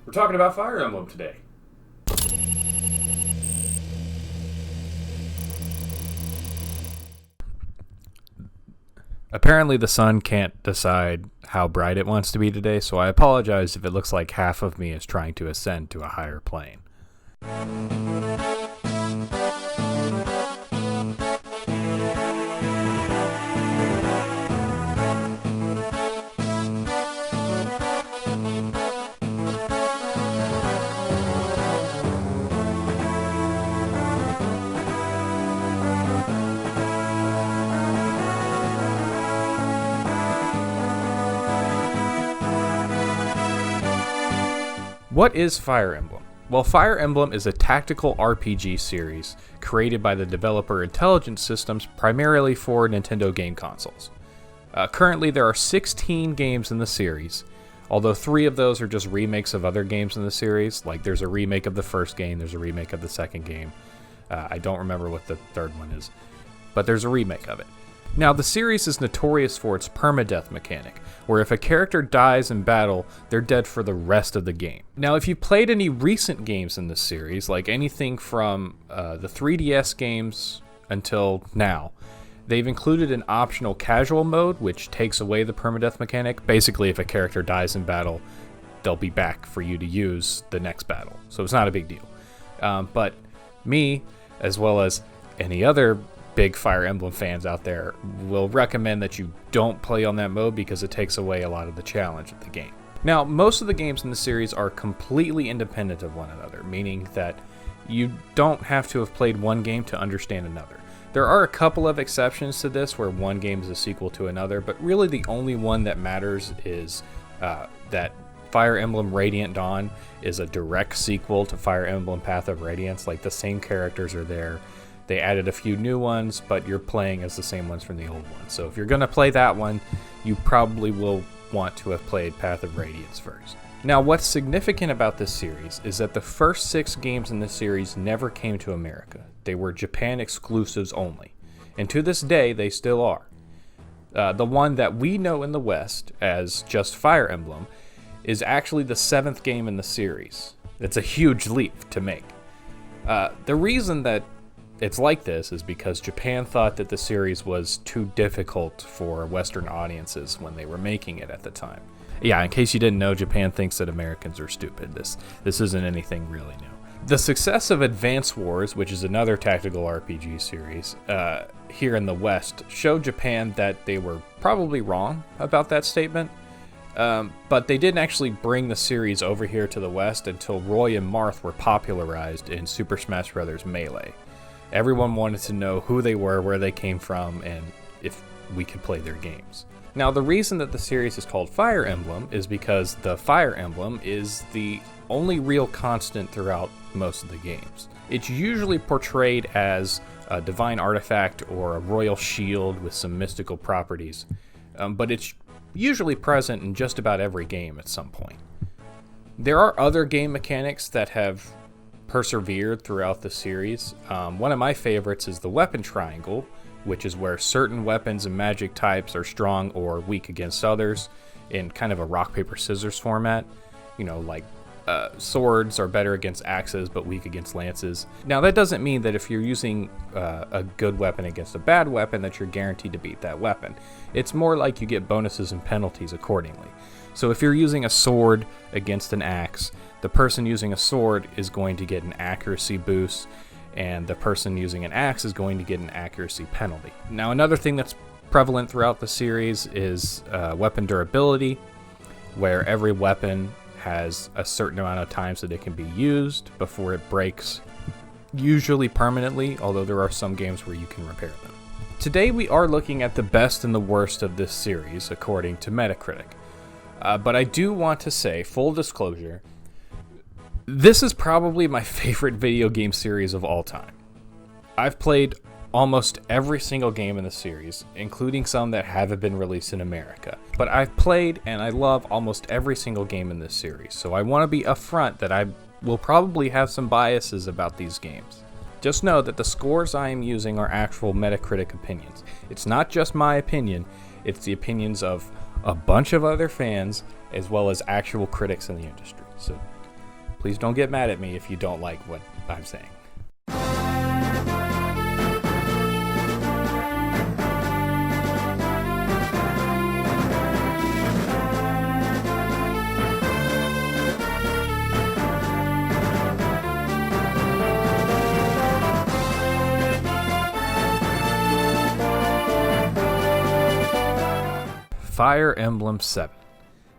We're talking about Fire Emblem today. Apparently the sun can't decide how bright it wants to be today, so I apologize if it looks like half of me is trying to ascend to a higher plane. What is Fire Emblem? Well, Fire Emblem is a tactical RPG series created by the developer Intelligent Systems primarily for Nintendo game consoles. Currently, there are 16 games in the series, although 3 of those are just remakes of other games in the series. Like, there's a remake of the first game, there's a remake of the second game. I don't remember what the third one is, but there's a remake of it. Now, the series is notorious for its permadeath mechanic, where if a character dies in battle, they're dead for the rest of the game. Now, if you played any recent games in this series, like anything from the 3DS games until now, they've included an optional casual mode, which takes away the permadeath mechanic. Basically, if a character dies in battle, they'll be back for you to use the next battle. So it's not a big deal. But me, as well as any other big Fire Emblem fans out there, will recommend that you don't play on that mode because it takes away a lot of the challenge of the game. Now, most of the games in the series are completely independent of one another, meaning that you don't have to have played one game to understand another. There are a couple of exceptions to this where one game is a sequel to another, but really the only one that matters is that Fire Emblem Radiant Dawn is a direct sequel to Fire Emblem Path of Radiance. Like, the same characters are there. They added a few new ones, but you're playing as the same ones from the old one. So if you're going to play that one, you probably will want to have played Path of Radiance first. Now, what's significant about this series is that the first 6 games in this series never came to America. They were Japan exclusives only. And to this day, they still are. The one that we know in the West as just Fire Emblem is actually the 7th game in the series. It's a huge leap to make. The reason that it's like this is because Japan thought that the series was too difficult for Western audiences when they were making it at the time. Yeah, in case you didn't know, Japan thinks that Americans are stupid. This isn't anything really new. The success of Advance Wars, which is another tactical RPG series, here in the West, showed Japan that they were probably wrong about that statement. But they didn't actually bring the series over here to the West until Roy and Marth were popularized in Super Smash Bros. Melee. Everyone wanted to know who they were, where they came from, and if we could play their games. Now, the reason that the series is called Fire Emblem is because the Fire Emblem is the only real constant throughout most of the games. It's usually portrayed as a divine artifact or a royal shield with some mystical properties, but it's usually present in just about every game at some point. There are other game mechanics that have persevered throughout the series. One of my favorites is the weapon triangle, which is where certain weapons and magic types are strong or weak against others in kind of a rock, paper, scissors format. You know, like swords are better against axes but weak against lances. Now, that doesn't mean that if you're using a good weapon against a bad weapon that you're guaranteed to beat that weapon. It's more like you get bonuses and penalties accordingly. So if you're using a sword against an axe, the person using a sword is going to get an accuracy boost, and the person using an axe is going to get an accuracy penalty. Now, another thing that's prevalent throughout the series is weapon durability, where every weapon has a certain amount of times that it can be used before it breaks, usually permanently, although there are some games where you can repair them. Today we are looking at the best and the worst of this series, according to Metacritic. But I do want to say, full disclosure, this is probably my favorite video game series of all time. I've played almost every single game in the series, including some that haven't been released in America. But I've played and I love almost every single game in this series, so I want to be upfront that I will probably have some biases about these games. Just know that the scores I am using are actual Metacritic opinions. It's not just my opinion, it's the opinions of a bunch of other fans as well as actual critics in the industry. So please don't get mad at me if you don't like what I'm saying. Fire Emblem 7.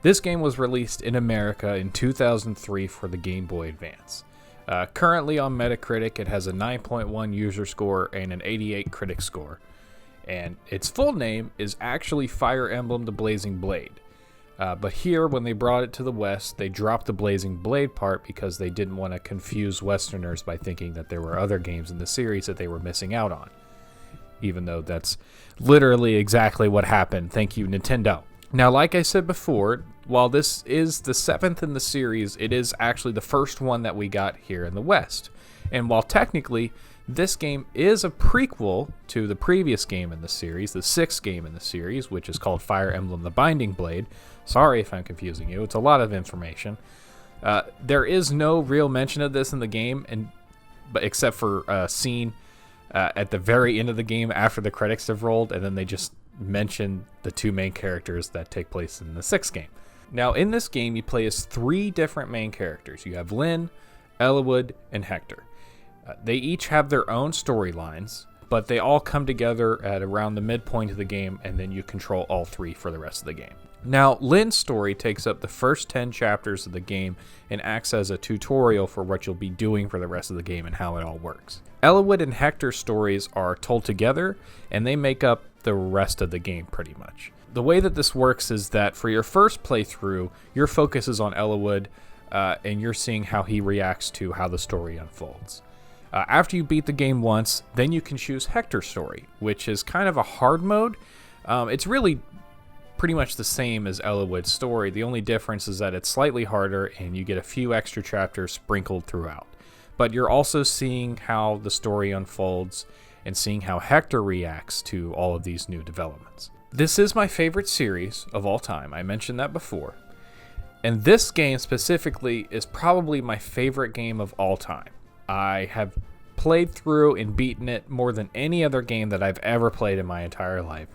This game was released in America in 2003 for the Game Boy Advance. Currently on Metacritic, it has a 9.1 user score and an 88 critic score. And its full name is actually Fire Emblem The Blazing Blade. But here, when they brought it to the West, they dropped the Blazing Blade part because they didn't want to confuse Westerners by thinking that there were other games in the series that they were missing out on. Even though that's literally exactly what happened. Thank you, Nintendo. Now, like I said before, while this is the 7th in the series, it is actually the first one that we got here in the West. And while technically this game is a prequel to the previous game in the series, the 6th game in the series, which is called Fire Emblem The Binding Blade. Sorry if I'm confusing you. It's a lot of information. There is no real mention of this in the game, but except for a scene at the very end of the game after the credits have rolled, and then they just mention the two main characters that take place in the 6th game. Now, in this game, you play as 3 different main characters. You have Lynn, Eliwood, and Hector. They each have their own storylines, but they all come together at around the midpoint of the game, and then you control all 3 for the rest of the game. Now, Lynn's story takes up the first 10 chapters of the game and acts as a tutorial for what you'll be doing for the rest of the game and how it all works. Eliwood and Hector's stories are told together, and they make up the rest of the game pretty much. The way that this works is that for your first playthrough, your focus is on Eliwood, and you're seeing how he reacts to how the story unfolds. After you beat the game once, then you can choose Hector's story, which is kind of a hard mode. It's really pretty much the same as Eliwood's story. The only difference is that it's slightly harder and you get a few extra chapters sprinkled throughout. But you're also seeing how the story unfolds and seeing how Hector reacts to all of these new developments. This is my favorite series of all time. I mentioned that before. And this game specifically is probably my favorite game of all time. I have played through and beaten it more than any other game that I've ever played in my entire life.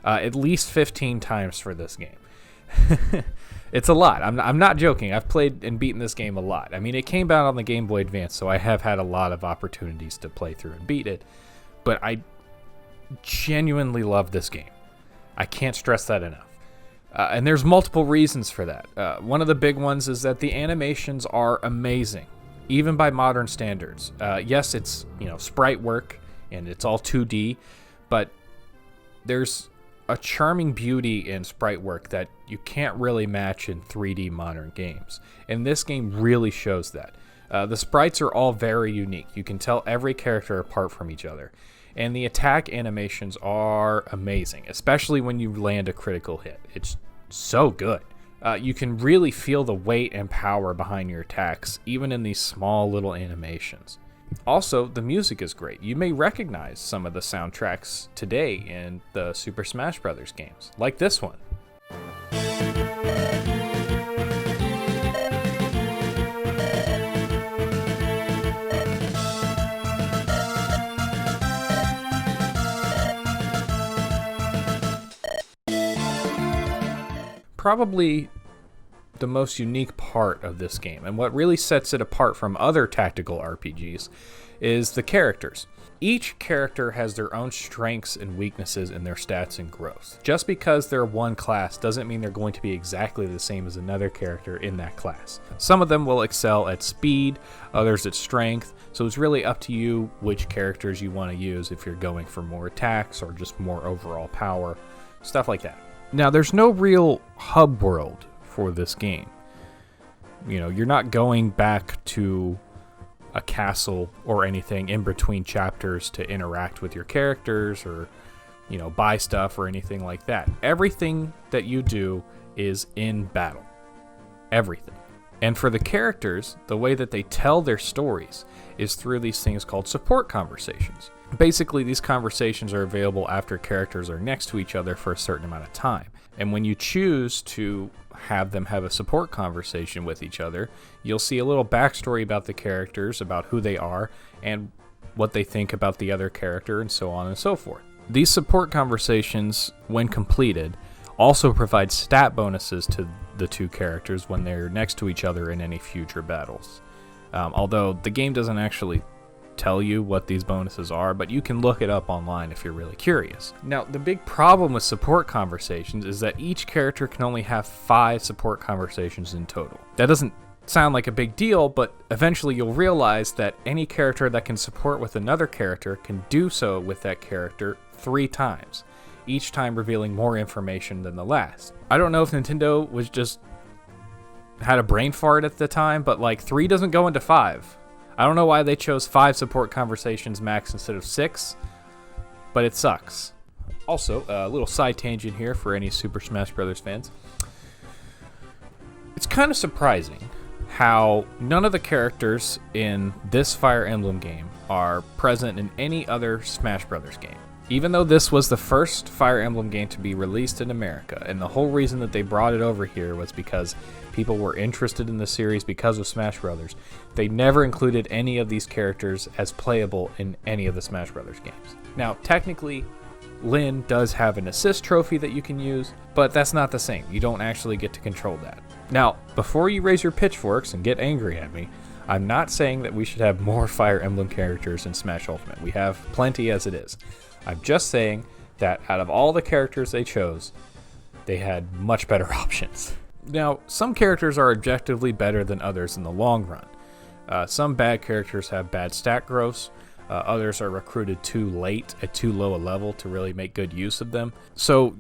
At least 15 times for this game. It's a lot. I'm not joking. I've played and beaten this game a lot. I mean, it came out on the Game Boy Advance, so I have had a lot of opportunities to play through and beat it. But I genuinely love this game. I can't stress that enough. And there's multiple reasons for that. One of the big ones is that the animations are amazing, even by modern standards. Yes, it's sprite work and it's all 2D, but there's a charming beauty in sprite work that you can't really match in 3D modern games. And this game really shows that. The sprites are all very unique. You can tell every character apart from each other. And the attack animations are amazing, especially when you land a critical hit. It's so good. You can really feel the weight and power behind your attacks, even in these small little animations. Also, the music is great. You may recognize some of the soundtracks today in the Super Smash Bros. Games, like this one. Probably the most unique part of this game, and what really sets it apart from other tactical RPGs, is the characters. Each character has their own strengths and weaknesses in their stats and growth. Just because they're one class doesn't mean they're going to be exactly the same as another character in that class. Some of them will excel at speed, others at strength, so it's really up to you which characters you want to use if you're going for more attacks or just more overall power, stuff like that. Now, there's no real hub world for this game. You're not going back to a castle or anything in between chapters to interact with your characters or, buy stuff or anything like that. Everything that you do is in battle. Everything. And for the characters, the way that they tell their stories is through these things called support conversations. Basically, these conversations are available after characters are next to each other for a certain amount of time. And when you choose to have them have a support conversation with each other, you'll see a little backstory about the characters, about who they are, and what they think about the other character, and so on and so forth. These support conversations, when completed, also provide stat bonuses to the two characters when they're next to each other in any future battles. Although the game doesn't actually tell you what these bonuses are, but you can look it up online if you're really curious. Now, the big problem with support conversations is that each character can only have 5 support conversations in total. That doesn't sound like a big deal, but eventually you'll realize that any character that can support with another character can do so with that character 3 times, each time revealing more information than the last. I don't know if Nintendo was just had a brain fart at the time, but 3 doesn't go into 5. I don't know why they chose 5 support conversations max instead of 6, but it sucks. Also, a little side tangent here for any Super Smash Bros. Fans. It's kind of surprising how none of the characters in this Fire Emblem game are present in any other Smash Bros. Game. Even though this was the first Fire Emblem game to be released in America, and the whole reason that they brought it over here was because people were interested in the series because of Smash Brothers, they never included any of these characters as playable in any of the Smash Brothers games. Now, technically, Lyn does have an assist trophy that you can use, but that's not the same. You don't actually get to control that. Now, before you raise your pitchforks and get angry at me, I'm not saying that we should have more Fire Emblem characters in Smash Ultimate. We have plenty as it is. I'm just saying that out of all the characters they chose, they had much better options. Now, some characters are objectively better than others in the long run. Some bad characters have bad stat growths. Others are recruited too late at too low a level to really make good use of them. So,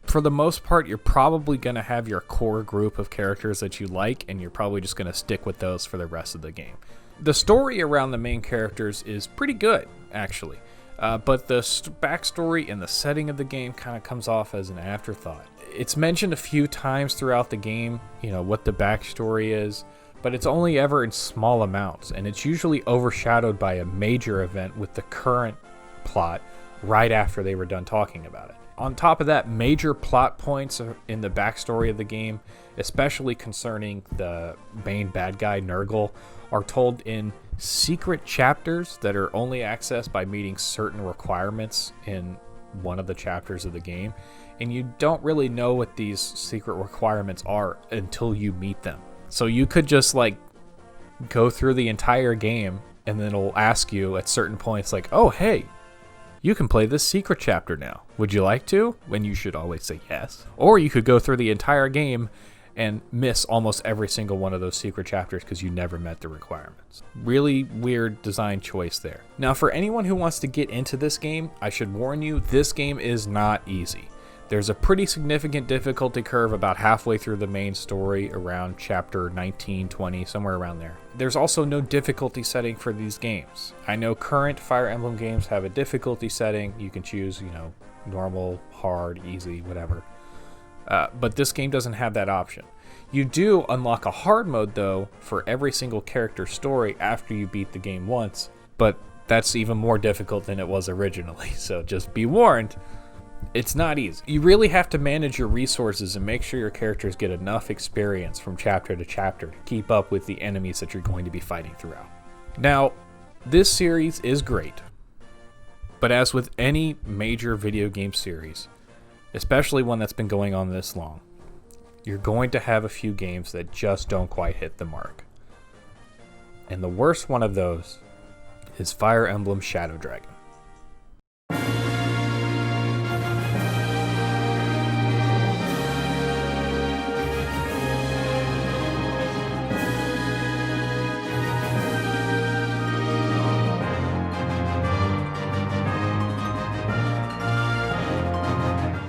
for the most part, you're probably going to have your core group of characters that you like, and you're probably just going to stick with those for the rest of the game. The story around the main characters is pretty good, actually. But the backstory and the setting of the game kind of comes off as an afterthought. It's mentioned a few times throughout the game, what the backstory is, but it's only ever in small amounts, and it's usually overshadowed by a major event with the current plot right after they were done talking about it. On top of that, major plot points in the backstory of the game, especially concerning the main bad guy, Nurgle, are told in secret chapters that are only accessed by meeting certain requirements in one of the chapters of the game, and you don't really know what these secret requirements are until you meet them. So you could just go through the entire game, and then it'll ask you at certain points oh, hey, you can play this secret chapter now. Would you like to? When you should always say yes. Or you could go through the entire game and miss almost every single one of those secret chapters because you never met the requirements. Really weird design choice there. Now, for anyone who wants to get into this game, I should warn you, this game is not easy. There's a pretty significant difficulty curve about halfway through the main story, around chapter 19, 20, somewhere around there. There's also no difficulty setting for these games. I know current Fire Emblem games have a difficulty setting. You can choose, normal, hard, easy, whatever. But this game doesn't have that option. You do unlock a hard mode, though, for every single character's story after you beat the game once, but that's even more difficult than it was originally, so just be warned. It's not easy. You really have to manage your resources and make sure your characters get enough experience from chapter to chapter to keep up with the enemies that you're going to be fighting throughout. Now, this series is great, but as with any major video game series, especially one that's been going on this long, you're going to have a few games that just don't quite hit the mark. And the worst one of those is Fire Emblem Shadow Dragon.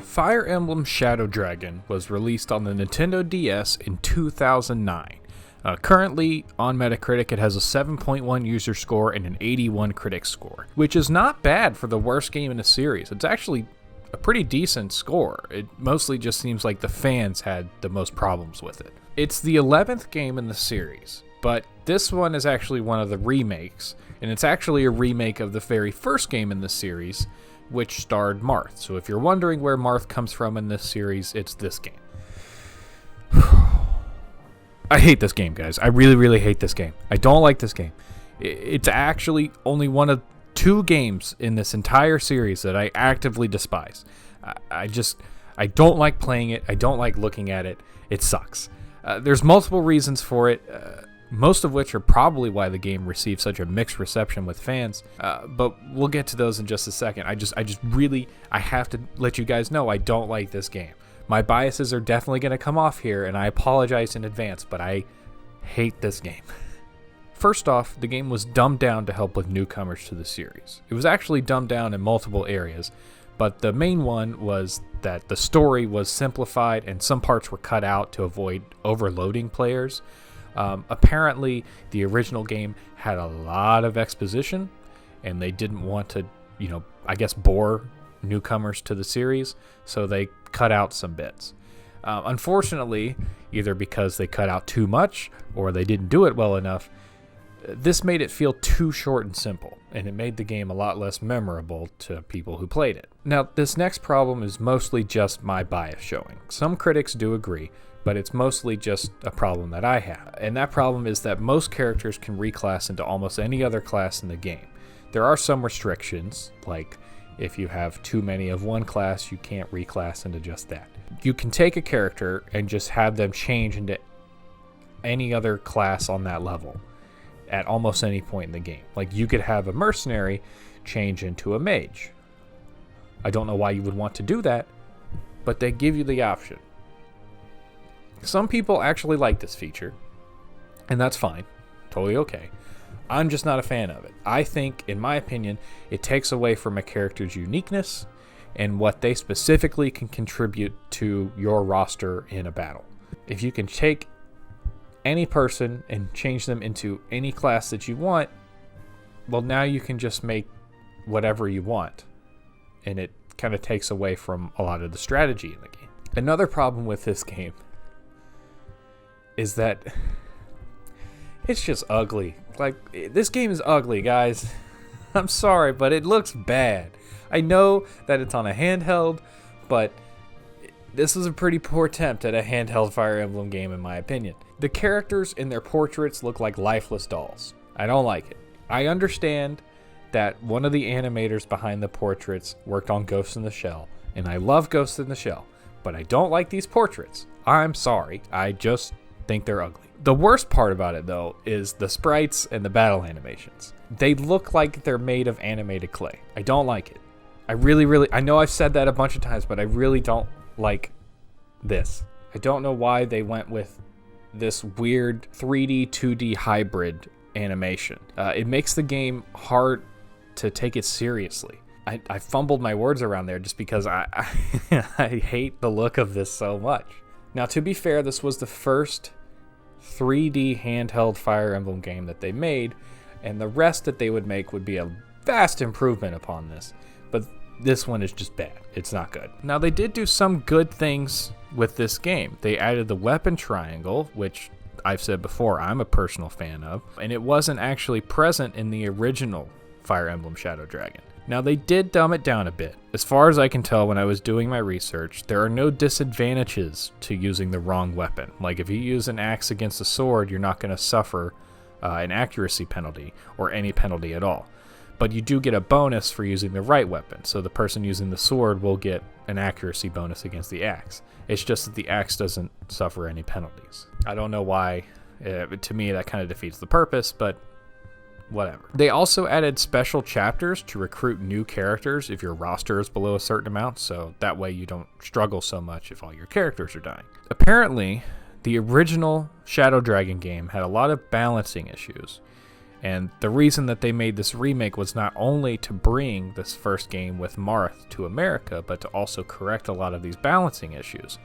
Fire Emblem Shadow Dragon was released on the Nintendo DS in 2009. Currently, on Metacritic, it has a 7.1 user score and an 81 critic score, which is not bad for the worst game in the series. It's actually a pretty decent score. It mostly just seems like the fans had the most problems with it. It's the 11th game in the series, but this one is actually one of the remakes, and it's actually a remake of the very first game in the series, which starred Marth. So if you're wondering where Marth comes from in this series, it's this game. I hate this game, guys. I really, really hate this game. I don't like this game. It's actually only one of 2 games in this entire series that I actively despise. I don't like playing it. I don't like looking at it. It sucks. There's multiple reasons for it, most of which are probably why the game received such a mixed reception with fans. But we'll get to those in just a second. I have to let you guys know I don't like this game. My biases are definitely going to come off here, and I apologize in advance, but I hate this game. First off, the game was dumbed down to help with newcomers to the series. It was actually dumbed down in multiple areas, but the main one was that the story was simplified and some parts were cut out to avoid overloading players. Apparently, the original game had a lot of exposition, and they didn't want to, bore newcomers to the series, so they cut out some bits. Unfortunately, either because they cut out too much or they didn't do it well enough, this made it feel too short and simple, and it made the game a lot less memorable to people who played it. Now, this next problem is mostly just my bias showing. Some critics do agree, but it's mostly just a problem that I have. And that problem is that most characters can reclass into almost any other class in the game. There are some restrictions, like if you have too many of one class, you can't reclass into just that. You can take a character and just have them change into any other class on that level at almost any point in the game. Like, you could have a mercenary change into a mage. I don't know why you would want to do that, but they give you the option. Some people actually like this feature, and that's fine. Totally okay. I'm just not a fan of it. I think, in my opinion, it takes away from a character's uniqueness and what they specifically can contribute to your roster in a battle. If you can take any person and change them into any class that you want, well, now you can just make whatever you want, and it kind of takes away from a lot of the strategy in the game. Another problem with this game is that it's just ugly. Like, this game is ugly, guys. I'm sorry, but it looks bad. I know that it's on a handheld, but this is a pretty poor attempt at a handheld Fire Emblem game, in my opinion. The characters in their portraits look like lifeless dolls. I don't like it. I understand that one of the animators behind the portraits worked on Ghost in the Shell, and I love Ghost in the Shell, but I don't like these portraits. I'm sorry. I just think they're ugly. The worst part about it, though, is the sprites and the battle animations. They look like they're made of animated clay. I don't like it. I know I've said that a bunch of times, but I really don't like this. I don't know why they went with this weird 3D, 2D hybrid animation. It makes the game hard to take it seriously. I fumbled my words around there just because I hate the look of this so much. Now, to be fair, this was the first 3D handheld Fire Emblem game that they made, and the rest that they would make would be a vast improvement upon this. But this one is just bad. It's not good. Now, they did do some good things with this game. They added the weapon triangle, which I've said before I'm a personal fan of, and it wasn't actually present in the original Fire Emblem Shadow Dragon. Now, they did dumb it down a bit. As far as I can tell when I was doing my research, there are no disadvantages to using the wrong weapon. Like, if you use an axe against a sword, you're not going to suffer an accuracy penalty or any penalty at all. But you do get a bonus for using the right weapon, so the person using the sword will get an accuracy bonus against the axe. It's just that the axe doesn't suffer any penalties. I don't know why. To me, that kind of defeats the purpose, but whatever. They also added special chapters to recruit new characters if your roster is below a certain amount, so that way you don't struggle so much if all your characters are dying. Apparently, the original Shadow Dragon game had a lot of balancing issues, and the reason that they made this remake was not only to bring this first game with Marth to America, but to also correct a lot of these balancing issues.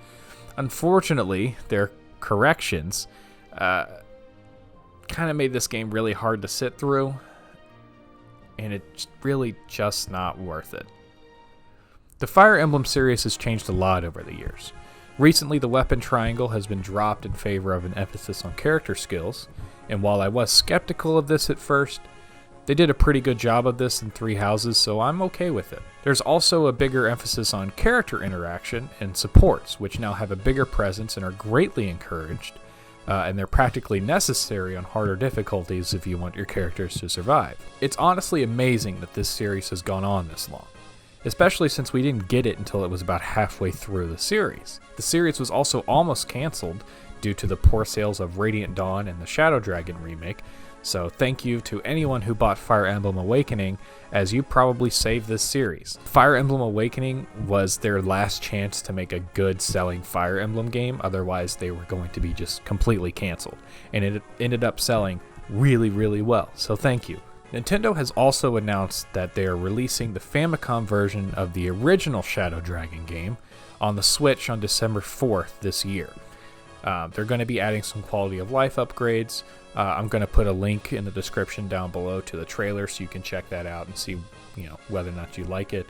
Unfortunately, their corrections kind of made this game really hard to sit through, and it's really just not worth it. The Fire Emblem series has changed a lot over the years. Recently, the weapon triangle has been dropped in favor of an emphasis on character skills, and while I was skeptical of this at first, they did a pretty good job of this in Three Houses, so I'm okay with it. There's also a bigger emphasis on character interaction and supports, which now have a bigger presence and are greatly encouraged, and they're practically necessary on harder difficulties if you want your characters to survive. It's honestly amazing that this series has gone on this long, especially since we didn't get it until it was about halfway through the series. The series was also almost canceled due to the poor sales of Radiant Dawn and the Shadow Dragon remake, so thank you to anyone who bought Fire Emblem Awakening, as you probably saved this series. Fire Emblem Awakening was their last chance to make a good selling Fire Emblem game, otherwise they were going to be just completely canceled, and it ended up selling really, really well, so thank you. Nintendo has also announced that they are releasing the Famicom version of the original Shadow Dragon game on the Switch on December 4th this year. They're going to be adding some quality of life upgrades. I'm going to put a link in the description down below to the trailer so you can check that out and see, whether or not you like it.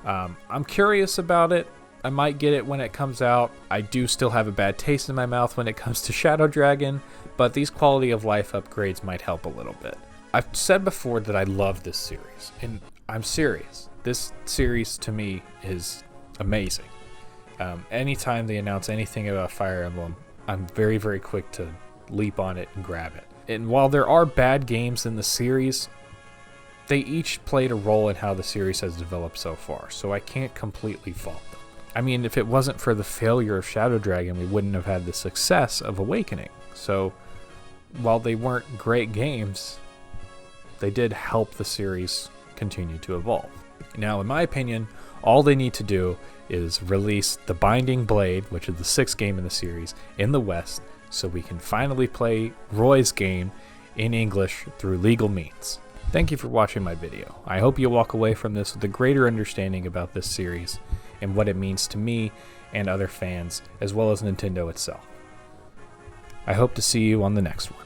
I'm curious about it. I might get it when it comes out. I do still have a bad taste in my mouth when it comes to Shadow Dragon, but these quality of life upgrades might help a little bit. I've said before that I love this series, and I'm serious. This series to me is amazing. Anytime they announce anything about Fire Emblem, I'm very, very quick to leap on it and grab it. And while there are bad games in the series, they each played a role in how the series has developed so far, so I can't completely fault them. I mean, if it wasn't for the failure of Shadow Dragon, we wouldn't have had the success of Awakening. So, while they weren't great games, they did help the series continue to evolve. Now, in my opinion, all they need to do is release The Binding Blade, which is the 6th game in the series, in the West, so we can finally play Roy's game in English through legal means. Thank you for watching my video. I hope you walk away from this with a greater understanding about this series and what it means to me and other fans, as well as Nintendo itself. I hope to see you on the next one.